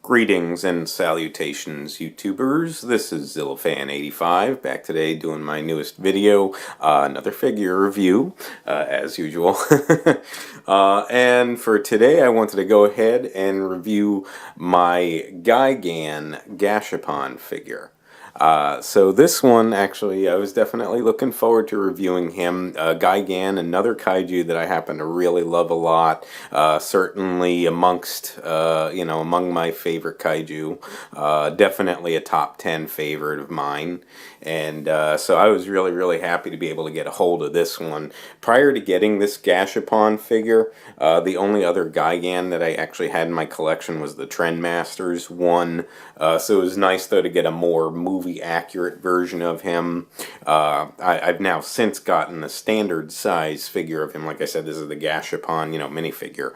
Greetings and salutations, YouTubers. This is ZillaFan85, back today doing my newest video, another figure review, as usual. And for today, I wanted to go ahead and review my Gigan Gashapon figure. So this one, actually, I was definitely looking forward to reviewing him. Gigan, another kaiju that I happen to really love a lot. Certainly amongst, among my favorite kaiju. Definitely a top 10 favorite of mine. And so I was really happy to be able to get a hold of this one. Prior to getting this Gashapon figure, the only other Gigan that I actually had in my collection was the Trendmasters one. So it was nice, though, to get a more movie-accurate version of him. I've now since gotten a standard size figure of him. Like I said, this is the Gashapon, minifigure.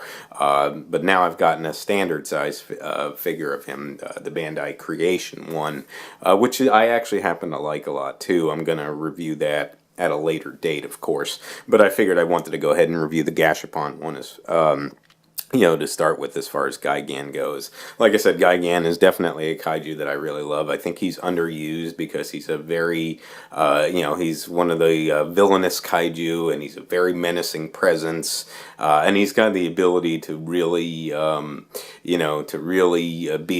But now I've gotten a standard size figure of him, the Bandai Creation one, which I actually happen to like a lot, too. I'm going to review that at a later date, of course. But I figured I wanted to go ahead and review the Gashapon one as to start with as far as Gigan goes. Like I said, Gigan is definitely a kaiju that I really love. I think he's underused because he's a very, he's one of the villainous kaiju, and he's a very menacing presence, and he's got the ability to really, be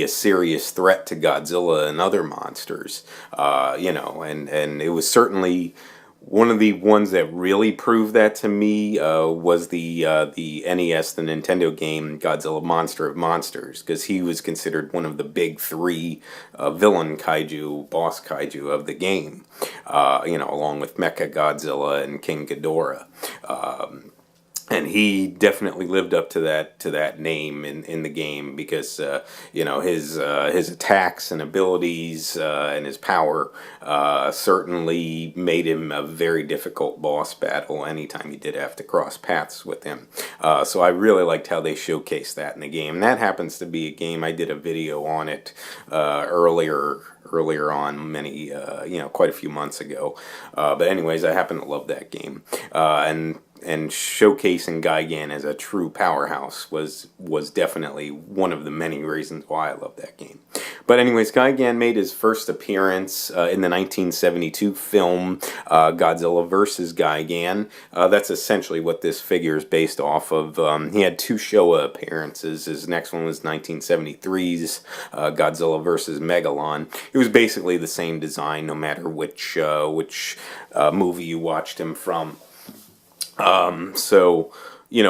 a serious threat to Godzilla and other monsters, and it was certainly one of the ones that really proved that to me was the NES, the Nintendo game Godzilla Monster of Monsters, because he was considered one of the big three villain kaiju, boss kaiju of the game, along with Mecha Godzilla and King Ghidorah. And he definitely lived up to that name in the game because his attacks and abilities and his power certainly made him a very difficult boss battle anytime you did have to cross paths with him. So I really liked how they showcased that in the game. And that happens to be a game I did a video on it earlier on, quite a few months ago. But anyways, I happen to love that game. And showcasing Gigan as a true powerhouse was definitely one of the many reasons why I love that game. But anyways, Gigan made his first appearance in the 1972 film Godzilla vs. Gigan. That's essentially what this figure is based off of. He had two Showa appearances. His next one was 1973's Godzilla vs. Megalon. It was basically the same design no matter which movie you watched him from.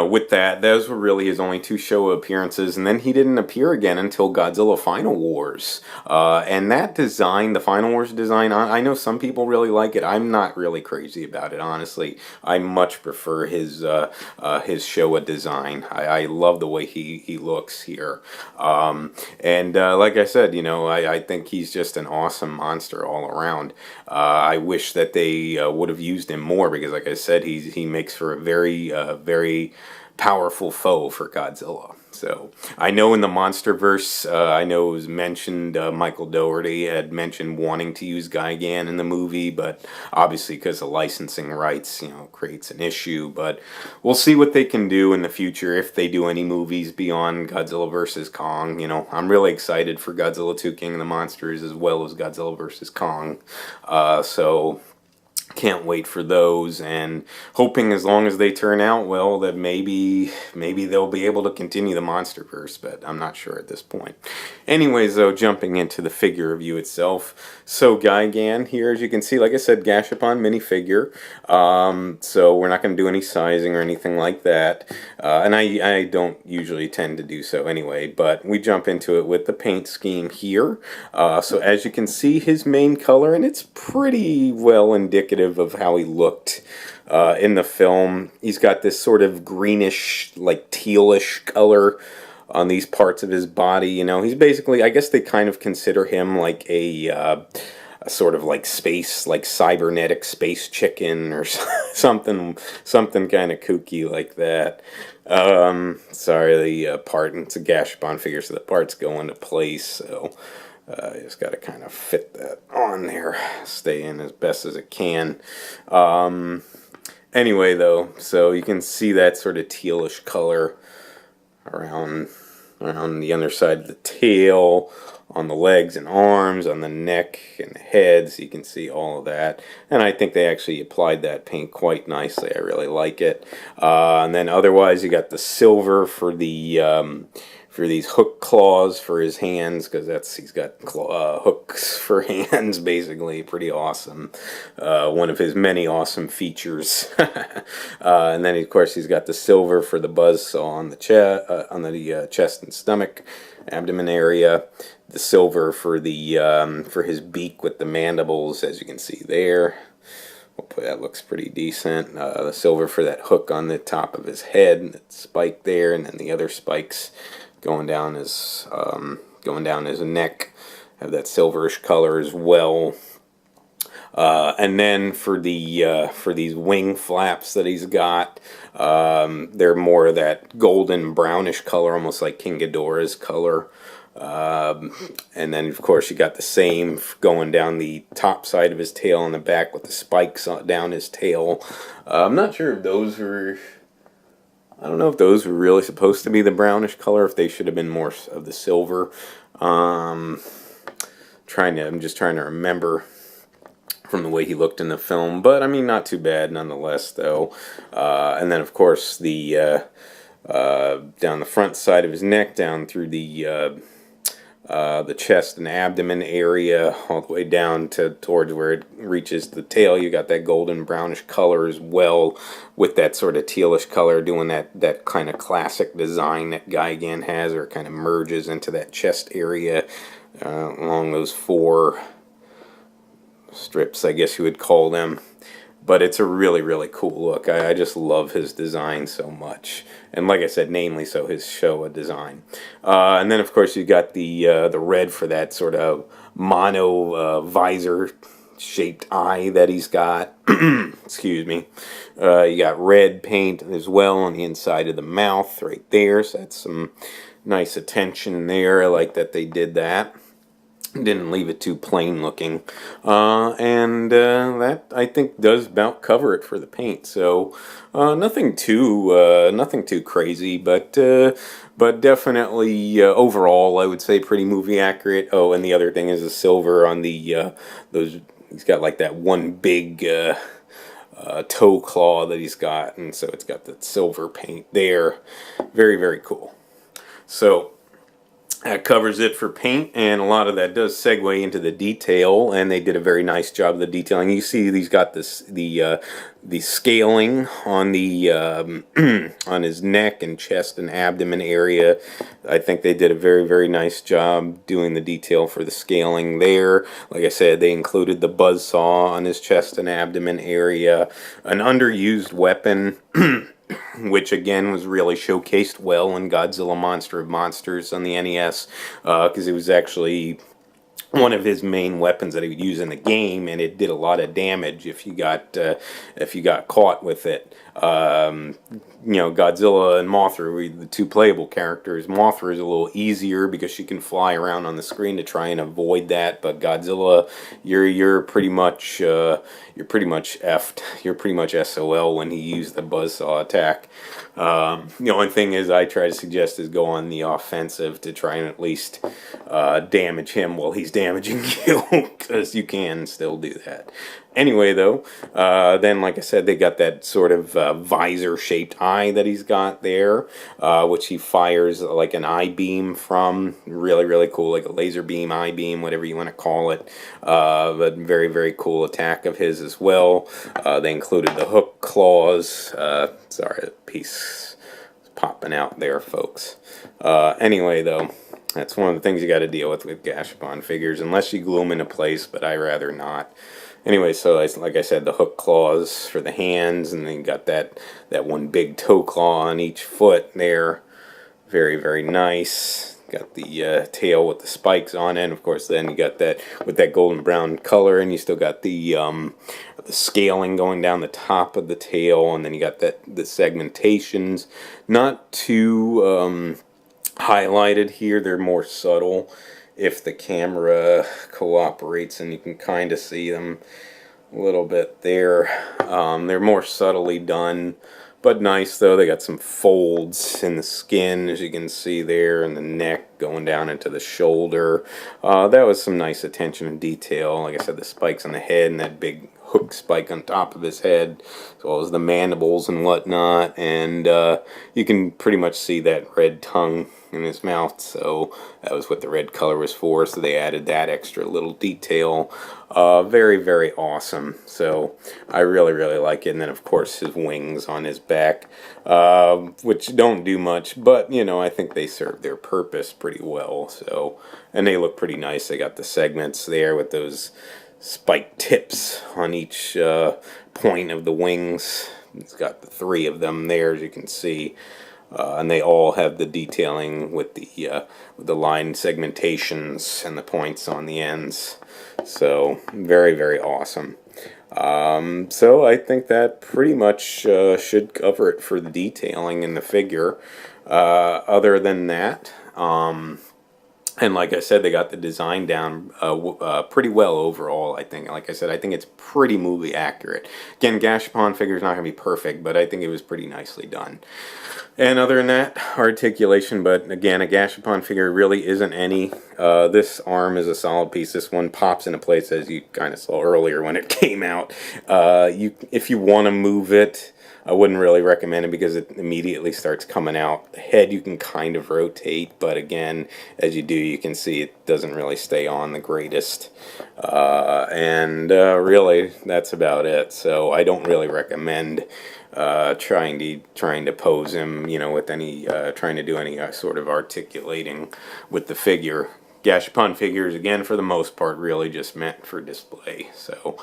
With that, those were really his only two Showa appearances, and then he didn't appear again until Godzilla Final Wars. And that design, the Final Wars design, I know some people really like it. I'm not really crazy about it, honestly. I much prefer his Showa design. I love the way he looks here. Like I said, I think he's just an awesome monster all around. I wish that they would have used him more because, like I said, he makes for a very powerful foe for Godzilla. So I know in the MonsterVerse, I know it was mentioned, Michael Dougherty had mentioned wanting to use Gigan in the movie, but obviously because of licensing rights, creates an issue. But we'll see what they can do in the future if they do any movies beyond Godzilla vs. Kong. I'm really excited for Godzilla 2 King of the Monsters as well as Godzilla vs. Kong. So can't wait for those, and hoping as long as they turn out well that maybe they'll be able to continue the MonsterVerse, but I'm not sure at this point. Anyways, though, jumping into the figure review itself. So Gigan here, as you can see, like I said, Gashapon minifigure. So we're not going to do any sizing or anything like that, and I don't usually tend to do so anyway, but we jump into it with the paint scheme here. So as you can see, his main color, and it's pretty well indicative of how he looked in the film. He's got this sort of greenish, like tealish color on these parts of his body. He's basically, I guess they kind of consider him like a sort of like space, like cybernetic space chicken or something kind of kooky like that. Sorry, the part, it's a Gashapon figure, so the parts go into place, so I just got to kind of fit that on there, stay in as best as it can. Anyway, though, so you can see that sort of tealish color around around the underside of the tail, on the legs and arms, on the neck and the head, so you can see all of that. And I think they actually applied that paint quite nicely. I really like it. And then otherwise, you got the silver for the for these hook claws for his hands, because he's got hooks for hands, basically. Pretty awesome. One of his many awesome features. And then of course he's got the silver for the buzzsaw on the chest and stomach, abdomen area. The silver for the for his beak with the mandibles, as you can see there. That looks pretty decent. The silver for that hook on the top of his head, and that spike there, and then the other spikes going down his neck have that silverish color as well. And then for these wing flaps that he's got, they're more of that golden brownish color, almost like King Ghidorah's color. And then of course you got the same going down the top side of his tail and the back with the spikes down his tail. I'm not sure if those were, I don't know if those were really supposed to be the brownish color, if they should have been more of the silver. I'm just trying to remember from the way he looked in the film, but I mean, not too bad nonetheless, though. And then of course the down the front side of his neck, down through the chest and abdomen area, all the way down towards where it reaches the tail, you got that golden brownish color as well, with that sort of tealish color, doing that kind of classic design that Gigan has, or it kind of merges into that chest area along those four strips, I guess you would call them. But it's a really, really cool look. I just love his design so much. And like I said, namely so his Showa design. And then, of course, you got the red for that sort of mono visor-shaped eye that he's got. Excuse me. You got red paint as well on the inside of the mouth right there. So that's some nice attention there. I like that they did that. Didn't leave it too plain looking, and that I think does about cover it for the paint. So nothing too crazy, but definitely overall I would say pretty movie accurate. Oh, and the other thing is the silver on the those. He's got like that one big toe claw that he's got, and so it's got that silver paint there. Very, very cool. So that covers it for paint, and a lot of that does segue into the detail, and they did a very nice job of the detailing. You see he's got the scaling on the on his neck and chest and abdomen area. I think they did a very, very nice job doing the detail for the scaling there. Like I said, they included the buzzsaw on his chest and abdomen area, an underused weapon which again was really showcased well in Godzilla Monster of Monsters on the NES, because it was actually one of his main weapons that he would use in the game, and it did a lot of damage if you got caught with it. You know, Godzilla and Mothra were the two playable characters. Mothra is a little easier because she can fly around on the screen to try and avoid that, but Godzilla, you're pretty much effed. You're pretty much SOL when he used the buzzsaw attack. The only thing is I try to suggest is go on the offensive to try and at least damage him while he's damaging you, because you can still do that. Anyway, though, then like I said, they got that sort of visor-shaped eye that he's got there, which he fires like an eye beam from. Really, really cool, like a laser beam, eye beam, whatever you want to call it. But very, very cool attack of his as well. They included the hook claws. Sorry, a piece is popping out there, folks. Anyway, though, that's one of the things you got to deal with Gashapon figures, unless you glue them into place, but I rather not. Anyway, so like I said, the hook claws for the hands, and then you got that one big toe claw on each foot there. Very, very nice. Got the tail with the spikes on it, and of course then you got that with that golden brown color, and you still got the scaling going down the top of the tail, and then you got the segmentations. Not too highlighted here, they're more subtle. If the camera cooperates, and you can kind of see them a little bit there. They're more subtly done, But nice though, they got some folds in the skin, as you can see there, and the neck going down into the shoulder. That was some nice attention to detail. Like I said, the spikes on the head and that big hook spike on top of his head, as well as the mandibles and whatnot. And you can pretty much see that red tongue in his mouth, so that was what the red color was for, so they added that extra little detail. Very, very awesome. So I really, really like it. And then of course his wings on his back, which don't do much, but you know, I think they serve their purpose pretty well. So, and they look pretty nice. They got the segments there with those spike tips on each point of the wings. It's got the 3 of them there, as you can see. And they all have the detailing with the line segmentations and the points on the ends. So very, very awesome. So I think that pretty much should cover it for the detailing in the figure. Other than that, and like I said, they got the design down pretty well overall, I think. Like I said, I think it's pretty movie accurate. Again, Gashapon figure's not going to be perfect, but I think it was pretty nicely done. And other than that, articulation, but again, a Gashapon figure really isn't any. This arm is a solid piece. This one pops into place, as you kind of saw earlier when it came out. If you want to move it, I wouldn't really recommend it because it immediately starts coming out. The head you can kind of rotate, but again, as you do, you can see it doesn't really stay on the greatest. Really, that's about it. So I don't really recommend trying to pose him, you know, with any trying to do any sort of articulating with the figure. Gashapon figures, again, for the most part, really just meant for display. So.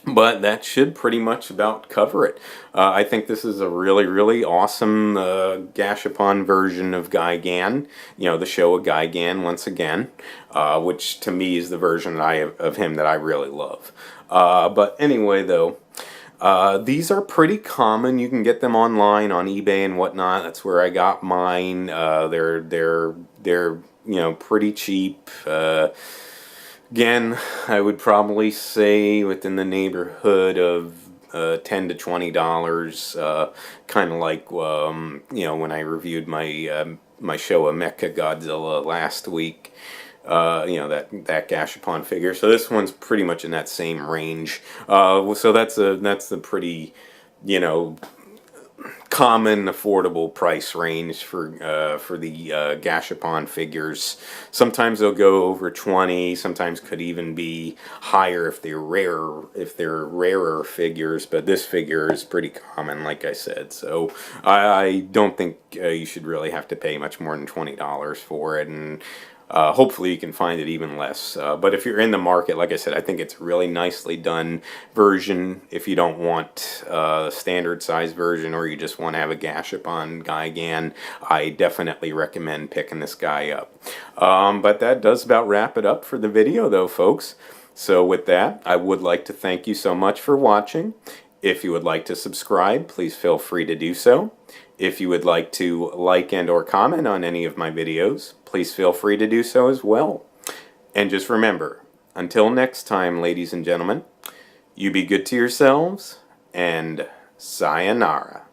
But that should pretty much about cover it. I think this is a really, really awesome Gashapon version of Gigan. You know, the Showa Gigan once again, which to me is the version of him that I really love. But anyway, though, these are pretty common. You can get them online on eBay and whatnot. That's where I got mine. They're you know, pretty cheap. Again, I would probably say within the neighborhood of $10 to $20, kind of like you know, when I reviewed my my Showa Mecha Godzilla last week. You know, that Gashapon figure. So this one's pretty much in that same range. So that's the pretty, you know, common affordable price range for the Gashapon figures. Sometimes they'll go over 20, sometimes could even be higher if they're rarer figures, but this figure is pretty common, like I said. So I don't think you should really have to pay much more than $20 for it, and hopefully you can find it even less. But if you're in the market, like I said, I think it's a really nicely done version. If you don't want a standard size version, or you just want to have a Gashapon Gigan, I definitely recommend picking this guy up. But that does about wrap it up for the video though, folks. So with that, I would like to thank you so much for watching. If you would like to subscribe, please feel free to do so. If you would like to like and or comment on any of my videos, please feel free to do so as well. And just remember, until next time, ladies and gentlemen, you be good to yourselves, and sayonara.